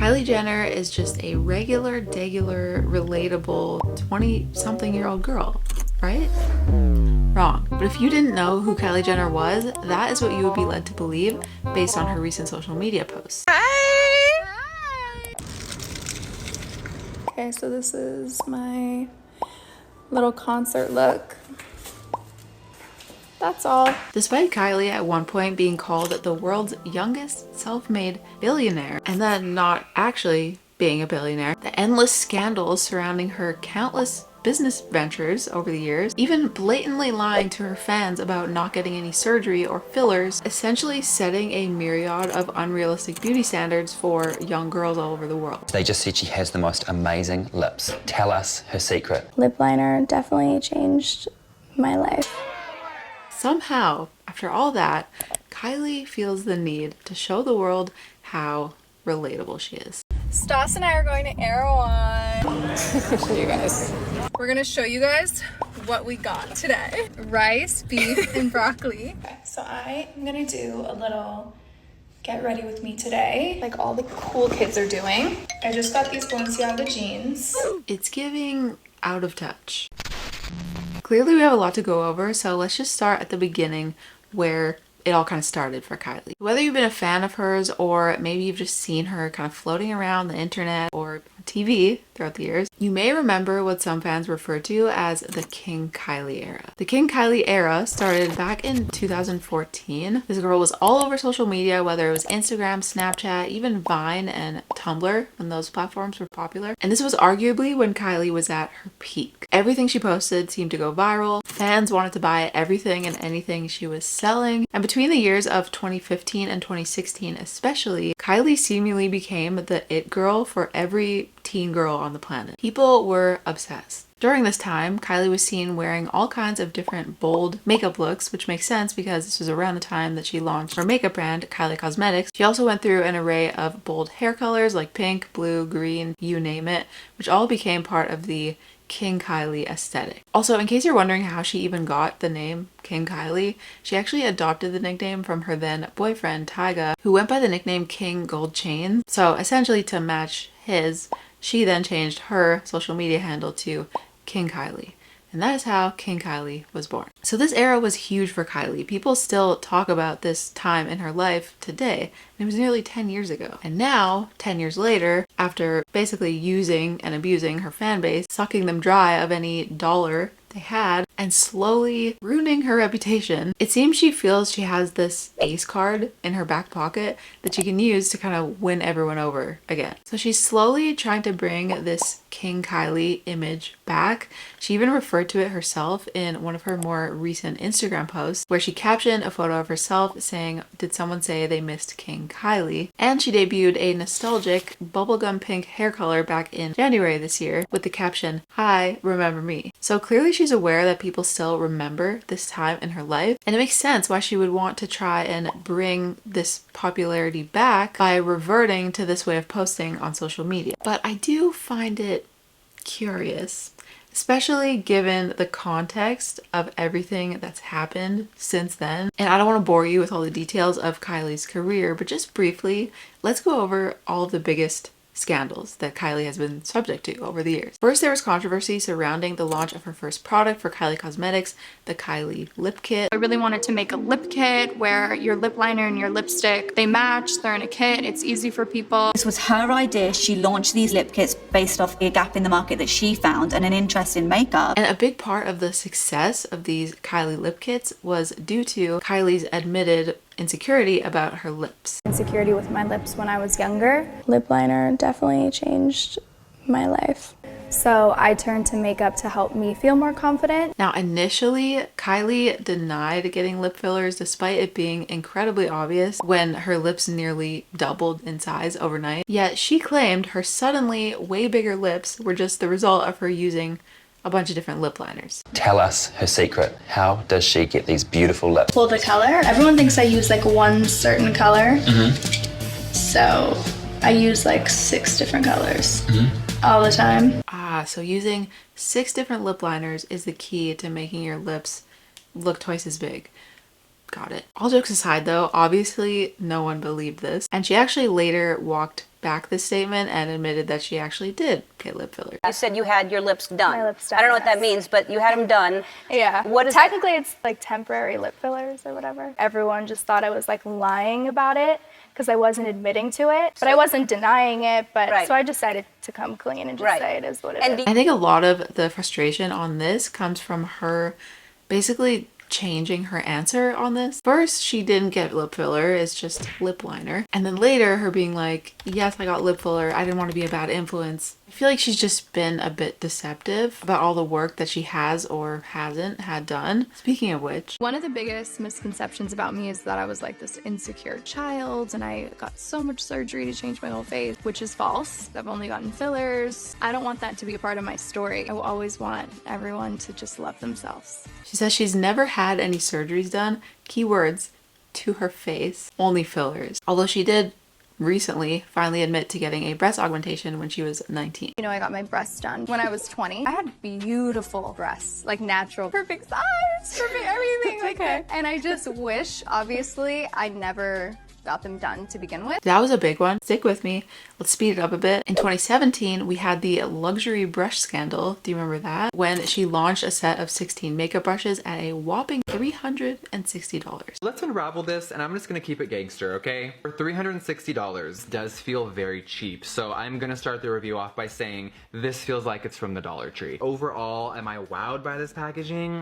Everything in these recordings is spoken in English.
Kylie Jenner is just a regular, degular, relatable 20-something-year-old girl, right? Wrong. But if you didn't know who Kylie Jenner was, that is what you would be led to believe based on her recent social media posts. Hi! Okay, so this is my little concert look. That's all. Despite Kylie at one point being called the world's youngest self-made billionaire, and then not actually being a billionaire, the endless scandals surrounding her countless business ventures over the years, even blatantly lying to her fans about not getting any surgery or fillers, essentially setting a myriad of unrealistic beauty standards for young girls all over the world. They just said she has the most amazing lips. Tell us her secret. Lip liner definitely changed my life. Somehow, after all that, Kylie feels the need to show the world how relatable she is. Stas and I are going to Erewhon. You guys. We're gonna show you guys what we got today. Rice, beef, and broccoli. Okay, so I am gonna do a little get ready with me today, like all the cool kids are doing. I just got these Balenciaga jeans. It's giving out of touch. Clearly we have a lot to go over, so let's just start at the beginning where it all kind of started for Kylie. Whether you've been a fan of hers or maybe you've just seen her kind of floating around the internet or TV throughout the years, you may remember what some fans refer to as the King Kylie era. The King Kylie era started back in 2014. This girl was all over social media, whether it was Instagram, Snapchat, even Vine and Tumblr when those platforms were popular. And this was arguably when Kylie was at her peak. Everything she posted seemed to go viral. Fans wanted to buy everything and anything she was selling. And between the years of 2015 and 2016 especially, Kylie seemingly became the it girl for every teen girl on the planet. People were obsessed. During this time, Kylie was seen wearing all kinds of different bold makeup looks, which makes sense because this was around the time that she launched her makeup brand, Kylie Cosmetics. She also went through an array of bold hair colors like pink, blue, green, you name it, which all became part of the King Kylie aesthetic. Also, in case you're wondering how she even got the name King Kylie, she actually adopted the nickname from her then boyfriend Tyga, who went by the nickname King Gold Chain. So essentially to match his, she then changed her social media handle to King Kylie. And that is how King Kylie was born. So this era was huge for Kylie. People still talk about this time in her life today. And it was nearly 10 years ago. And now, 10 years later, after basically using and abusing her fan base, sucking them dry of any dollar they had, and slowly ruining her reputation, it seems she feels she has this ace card in her back pocket that she can use to kind of win everyone over again. So she's slowly trying to bring this King Kylie image back. She even referred to it herself in one of her more recent Instagram posts, where she captioned a photo of herself saying, "Did someone say they missed King Kylie?" And she debuted a nostalgic bubblegum pink hair color back in January this year with the caption, "Hi, remember me?" So clearly she's aware that people still remember this time in her life, and it makes sense why she would want to try and bring this popularity back by reverting to this way of posting on social media. But I do find it curious, especially given the context of everything that's happened since then. And I don't want to bore you with all the details of Kylie's career, but just briefly, let's go over all of the biggest scandals that Kylie has been subject to over the years. First, there was controversy surrounding the launch of her first product for Kylie Cosmetics, the Kylie Lip Kit. I really wanted to make a lip kit where your lip liner and your lipstick, they match, they're in a kit, it's easy for people. This was her idea. She launched these lip kits based off a gap in the market that she found and an interest in makeup. And a big part of the success of these Kylie lip kits was due to Kylie's admitted insecurity about her lips. Insecurity with my lips when I was younger. Lip liner definitely changed my life. So I turned to makeup to help me feel more confident. Now, initially, Kylie denied getting lip fillers despite it being incredibly obvious when her lips nearly doubled in size overnight. Yet she claimed her suddenly way bigger lips were just the result of her using a bunch of different lip liners. Tell us her secret. How does she get these beautiful lips? For the color, everyone thinks I use like one certain color. So I use like 6 different colors all the time. So using 6 different lip liners is the key to making your lips look twice as big. Got it. All jokes aside though, obviously no one believed this, and she actually later walked back this statement and admitted that she actually did get lip filler. You said you had your lips done. My lips done, I don't know what that yes. means, but you had them done. Yeah. What is Technically, it's like temporary lip fillers or whatever. Everyone just thought I was like lying about it because I wasn't admitting to it, but I wasn't denying it. But Right. so I decided to come clean and just Right. say it is what it And is. I think a lot of the frustration on this comes from her basically changing her answer on this. First, she didn't get lip filler, it's just lip liner. And then later, her being like, yes, I got lip filler, I didn't want to be a bad influence. I feel like she's just been a bit deceptive about all the work that she has or hasn't had done. Speaking of which, One of the biggest misconceptions about me is that I was like this insecure child and I got so much surgery to change my whole face, which is false. I've only gotten fillers. I don't want that to be a part of my story. I will always want everyone to just love themselves. she says she's never had any surgeries done, keywords, to her face, only fillers. Although she did recently finally admit to getting a breast augmentation when she was 19. You know, I got my breasts done when I was 20. I had beautiful breasts, like natural, perfect size, perfect everything. Okay. And I just wish, obviously, I never got them done to begin with. That was a big one. Stick with me. Let's speed it up a bit. In 2017, we had the luxury brush scandal. Do you remember that? When she launched a set of 16 makeup brushes at a whopping $360. Let's unravel this, and I'm just gonna keep it gangster, okay? For $360 does feel very cheap, so I'm gonna start the review off by saying this feels like it's from the Dollar Tree. Overall, am I wowed by this packaging?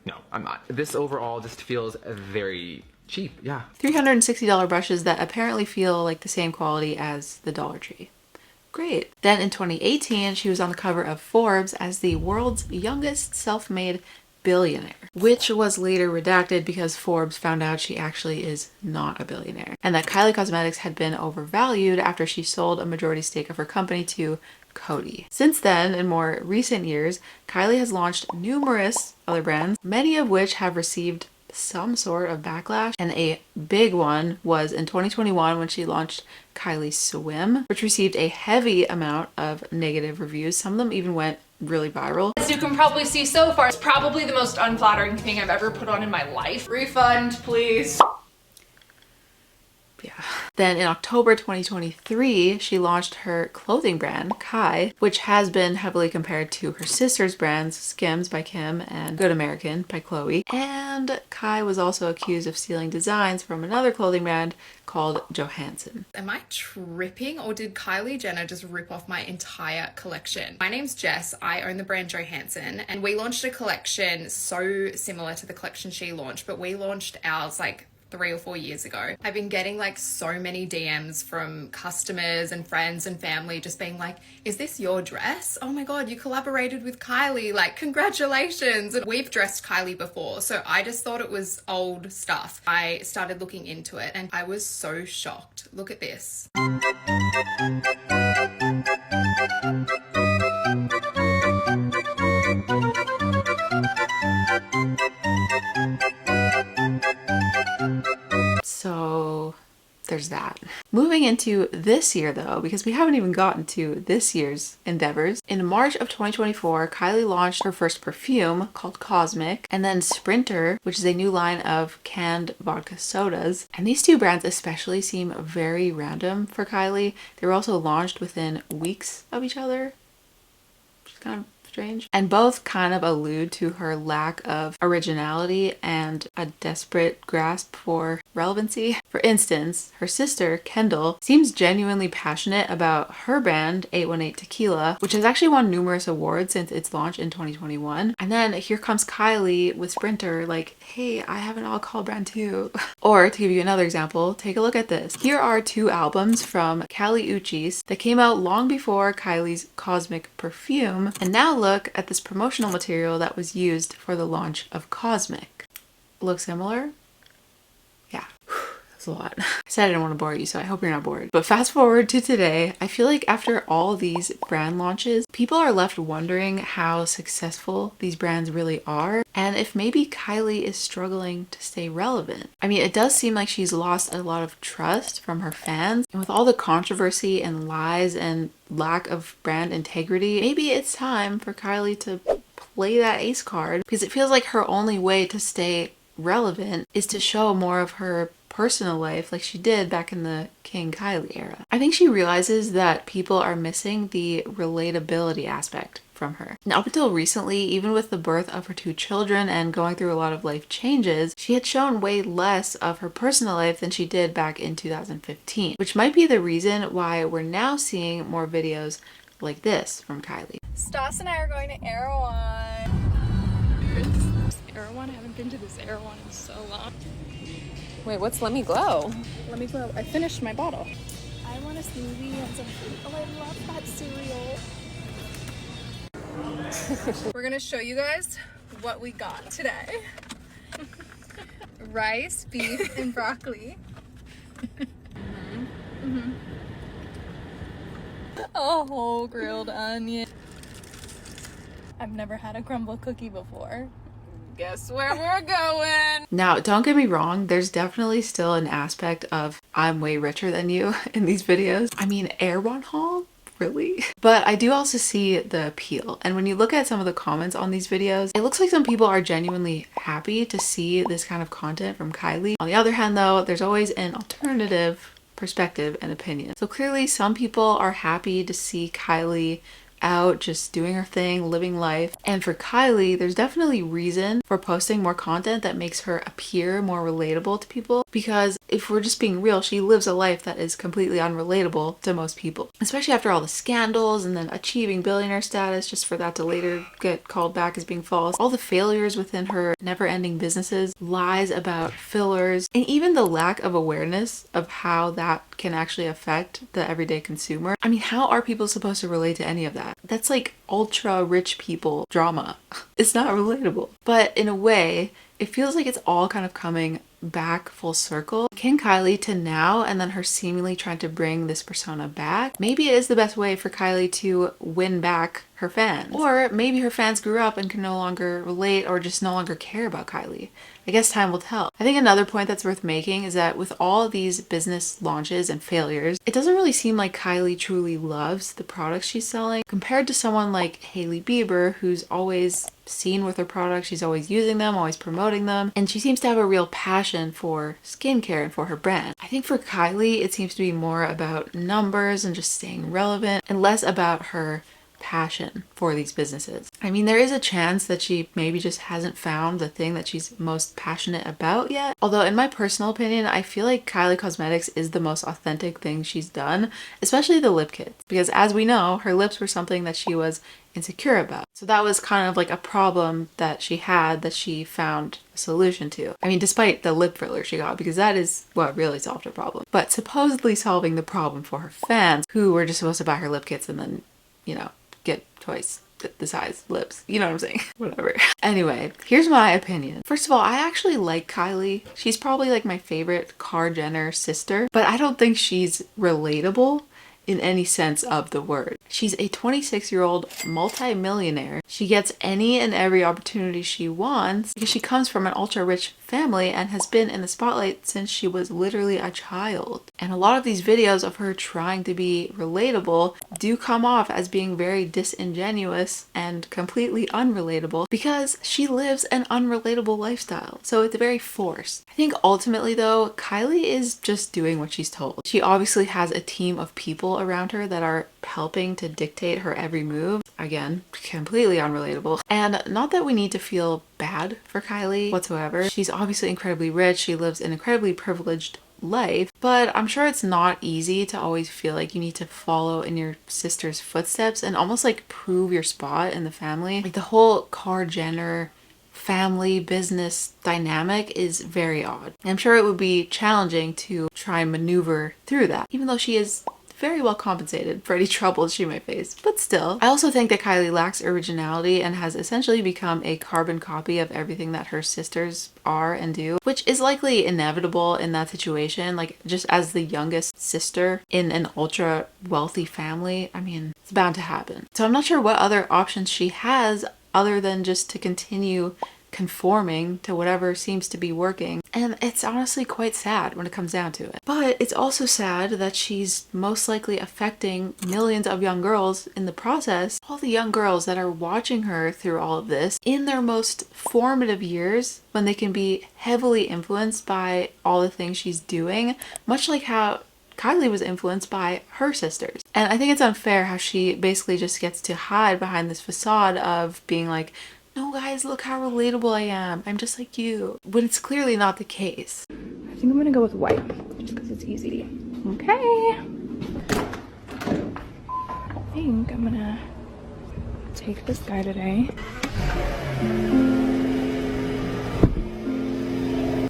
No, I'm not. This overall just feels very cheap, yeah. $360 brushes that apparently feel like the same quality as the Dollar Tree. Great. Then in 2018, she was on the cover of Forbes as the world's youngest self-made billionaire, which was later redacted because Forbes found out she actually is not a billionaire and that Kylie Cosmetics had been overvalued after she sold a majority stake of her company to Coty. Since then, in more recent years, Kylie has launched numerous other brands, many of which have received some sort of backlash, and a big one was in 2021 when she launched Kylie Swim, which received a heavy amount of negative reviews. Some of them even went really viral. As you can probably see so far, it's probably the most unflattering thing I've ever put on in my life. Refund, please. Yeah. Then in October 2023, she launched her clothing brand, Kai, which has been heavily compared to her sister's brands, Skims by Kim and Good American by Chloe. And Kai was also accused of stealing designs from another clothing brand called Johansson. Am I tripping, or did Kylie Jenner just rip off my entire collection? My name's Jess. I own the brand Johansson, and we launched a collection so similar to the collection she launched, but we launched ours like 3 or 4 years ago. I've been getting like so many DMs from customers and friends and family just being like, is this your dress? Oh my god, you collaborated with Kylie, like congratulations. And we've dressed Kylie before, so I just thought it was old stuff. I started looking into it and I was so shocked. Look at this. So there's that. Moving into this year though, because we haven't even gotten to this year's endeavors. In March of 2024, Kylie launched her first perfume called Cosmic, and then Sprinter, which is a new line of canned vodka sodas. And these two brands especially seem very random for Kylie. They were also launched within weeks of each other, which is kind of strange. And both kind of allude to her lack of originality and a desperate grasp for relevancy. For instance, her sister, Kendall, seems genuinely passionate about her brand, 818 Tequila, which has actually won numerous awards since its launch in 2021. And then here comes Kylie with Sprinter, like, hey, I have an alcohol brand too. Or to give you another example, take a look at this. Here are 2 albums from Kali Uchis that came out long before Kylie's Cosmic perfume, and now look at this promotional material that was used for the launch of Cosmic. Look similar? Yeah. That's a lot. I said I didn't want to bore you, so I hope you're not bored. But fast forward to today, I feel like after all these brand launches, people are left wondering how successful these brands really are, and if maybe Kylie is struggling to stay relevant. I mean, it does seem like she's lost a lot of trust from her fans, and with all the controversy and lies and lack of brand integrity, maybe it's time for Kylie to play that ace card, because it feels like her only way to stay relevant is to show more of her personal life like she did back in the King Kylie era. I think she realizes that people are missing the relatability aspect from her. And up until recently, even with the birth of her 2 children and going through a lot of life changes, she had shown way less of her personal life than she did back in 2015, which might be the reason why we're now seeing more videos like this from Kylie. Stas and I are going to Erewhon. Erewhon? I haven't been to this Erewhon in so long. Wait, what's Let Me Glow? Let me go. I finished my bottle. I want a smoothie and some fruit. Oh, I love that cereal. We're gonna show you guys what we got today. Rice, beef, and broccoli. A whole grilled onion. I've never had a crumble cookie before. Guess where we're going? Now, don't get me wrong, there's definitely still an aspect of I'm way richer than you in these videos. I mean, Erewhon haul? Really? But I do also see the appeal. And when you look at some of the comments on these videos, it looks like some people are genuinely happy to see this kind of content from Kylie. On the other hand though, there's always an alternative perspective and opinion. So clearly some people are happy to see Kylie out just doing her thing, living life. And for Kylie, there's definitely reason for posting more content that makes her appear more relatable to people, because if we're just being real, she lives a life that is completely unrelatable to most people, especially after all the scandals and then achieving billionaire status just for that to later get called back as being false, all the failures within her never-ending businesses, lies about fillers, and even the lack of awareness of how that can actually affect the everyday consumer. I mean, how are people supposed to relate to any of that? That's like ultra rich people drama. It's not relatable. But in a way, it feels like it's all kind of coming back full circle. King Kylie to now, and then her seemingly trying to bring this persona back. Maybe it is the best way for Kylie to win back her fans. Or maybe her fans grew up and can no longer relate or just no longer care about Kylie. I guess time will tell. I think another point that's worth making is that with all of these business launches and failures, it doesn't really seem like Kylie truly loves the products she's selling compared to someone like Hailey Bieber, who's always seen with her products, she's always using them, always promoting them, and she seems to have a real passion for skincare and for her brand. I think for Kylie, it seems to be more about numbers and just staying relevant and less about her passion for these businesses. I mean, there is a chance that she maybe just hasn't found the thing that she's most passionate about yet. Although in my personal opinion, I feel like Kylie Cosmetics is the most authentic thing she's done, especially the lip kits, because as we know, her lips were something that she was insecure about. So that was kind of like a problem that she had that she found a solution to. I mean, despite the lip filler she got, because that is what really solved her problem. But supposedly solving the problem for her fans, who were just supposed to buy her lip kits and then, you know, get twice the size lips. You know what I'm saying? Whatever. Anyway, here's my opinion. First of all, I actually like Kylie. She's probably like my favorite Kar Jenner sister, but I don't think she's relatable in any sense of the word. She's a 26-year-old multi-millionaire. She gets any and every opportunity she wants because she comes from an ultra-rich family and has been in the spotlight since she was literally a child. And a lot of these videos of her trying to be relatable do come off as being very disingenuous and completely unrelatable because she lives an unrelatable lifestyle. So it's very forced. I think ultimately though, Kylie is just doing what she's told. She obviously has a team of people around her that are helping to dictate her every move. Again, completely unrelatable. And not that we need to feel bad for Kylie whatsoever. She's obviously incredibly rich. She lives an incredibly privileged life, but I'm sure it's not easy to always feel like you need to follow in your sister's footsteps and almost like prove your spot in the family. Like the whole Kar Jenner family business dynamic is very odd. I'm sure it would be challenging to try and maneuver through that, even though she is very well compensated for any troubles she might face, but still. I also think that Kylie lacks originality and has essentially become a carbon copy of everything that her sisters are and do, which is likely inevitable in that situation. Like, just as the youngest sister in an ultra wealthy family, I mean, it's bound to happen. So I'm not sure what other options she has other than just to continue conforming to whatever seems to be working. And it's honestly quite sad when it comes down to it. But it's also sad that she's most likely affecting millions of young girls in the process. All the young girls that are watching her through all of this in their most formative years, when they can be heavily influenced by all the things she's doing, much like how Kylie was influenced by her sisters. And I think it's unfair how she basically just gets to hide behind this facade of being like, no guys, look how relatable I am. I'm just like you. When it's clearly not the case. I think I'm gonna go with white, just because it's easy. Okay. I think I'm gonna take this guy today.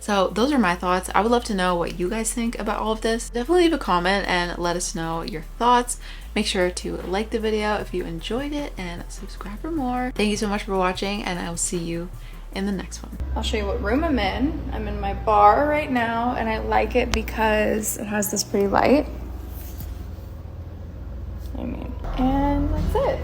So those are my thoughts. I would love to know what you guys think about all of this. Definitely leave a comment and let us know your thoughts. Make sure to like the video if you enjoyed it and subscribe for more. Thank you so much for watching, and I will see you in the next one. I'll show you what room I'm in. I'm in my bar right now, and I like it because it has this pretty light. And that's it.